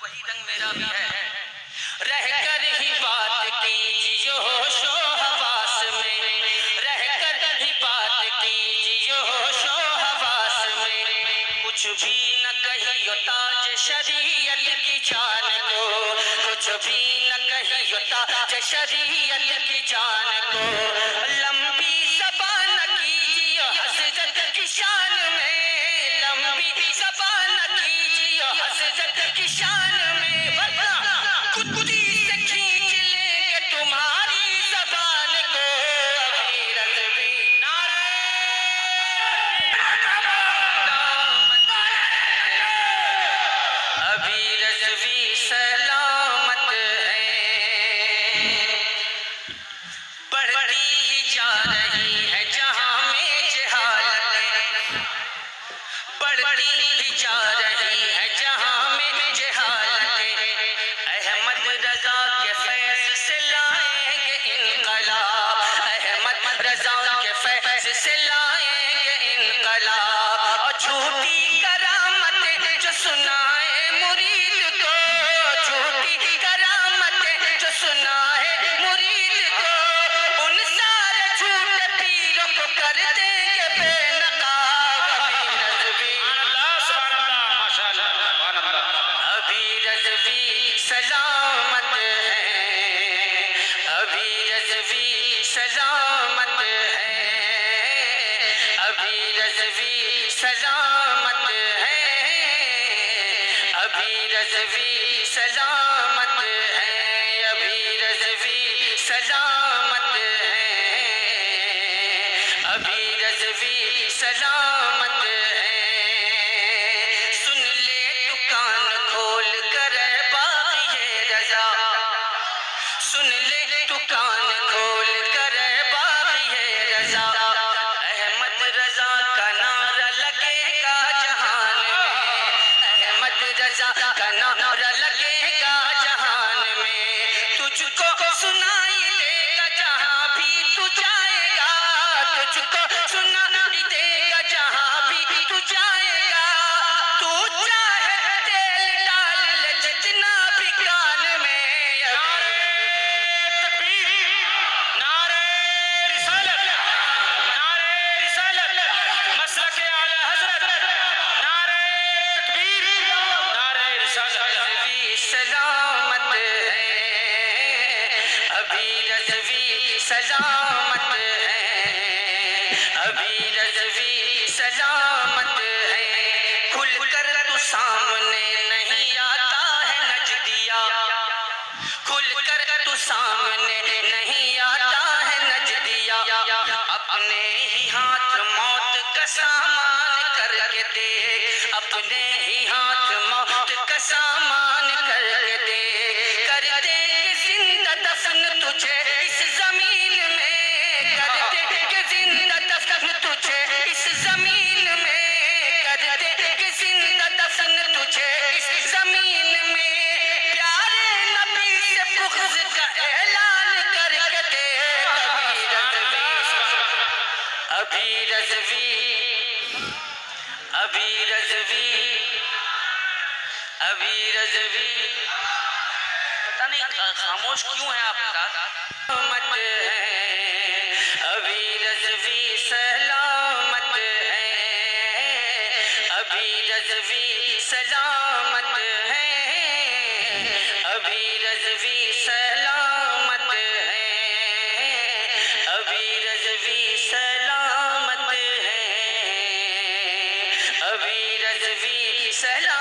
وہی رنگ میرا بھی ہے. رہ کر ہی بات کیجیے ہوش و حواس میں، رہ کر ہی بات کیجیے ہوش و حواس میں. کچھ بھی نہ کہیو تاج شریعت کی جان کو، کچھ بھی نہ کہیو تاج شریعت کی جان کو. لمبی زبان نہ کیجیے حضرت کی شان میں، لمبی زبان نہ کیجیے حضرت کی شان میں، ورنہ کتی سے کھینچ لیں گے تمہاری زبان کو. ابھی رضوی نعرہ ابھی رضوی سلامت ہے. بڑھتی ہی جا رہی ہے جہاں میں جہالت، بڑھتی ہی جا رہی ہے جہاں میں جہالت. احمد رضا کے فیض سے لائیں گے انقلاب، احمد رضا کے فیض سے لائیں گے انقلاب. اور جھوٹی کرامتیں جو سنائے مرید کو، جھوٹی کرامتیں جو سنائے مرید کو، ان سارے جھوٹے پیروں کو کر دیں گے بے نقاب. ابھی رضوی ابھی رضوی سلامت ہے، ابھی رضوی سلامت ہے، ابھی رضوی سلامت ہے، ابھی رضوی سلامت ہے، ابھی رضوی سلامت ہے، ابھی رضوی سلامت ہے. سن لے تو کان کھول کر اے باغی رضا، سن لے تو کان کھول کر اے باغی رضا. احمد رضا کا نعرہ لگے گا جہان میں، احمد رضا کا نعرہ لگے گا جہان میں. تجھ کو سنائی دے گا جہاں بھی تو جائے گا، تجھ کو سنائی دے گا جہاں بھی تو جائے گا. تو چاہے تیل ڈال لے جتنا بھی کان میں. نعرہ تکبیر، نعرہ رسالت، نعرہ رسالت، مسلک اعلی حضرت، نعرہ تکبیر، نعرہ رسالت. رضوی سلامت ہے، ابھی رضوی سلامت ہے، ابھی رضوی سلامت ہے. کھل کر تو سامنے نہیں آتا ہے نجدیہ، کھل کر تو سامنے نہیں آتا ہے نجدیہ. اپنے ہی ہاتھ موت کا سامان کر کے دیکھ، اپنے ہی ہاتھ موت کا سامان کر کے دیکھ. کر دے گے زندہ دفن تجھے اس زمین میں، کر دے گے زندہ دفن تجھے اس زمین میں، کر دے گے زندہ دفن تجھے اس زمین میں. پیارے نبی سے بغض کا اعلان کر کے دیکھ. ابھی رضوی ابھی رضوی ابھی رضوی پتہ نہیں خاموش کیوں ہیں آپ سلامت ہے، ابھی رضوی سلامت ہے، ابھی رضوی سلامت ہے، ابھی رضوی سلامت ہے، ابھی رضوی سلامت ہے، ابھی رضوی سلامت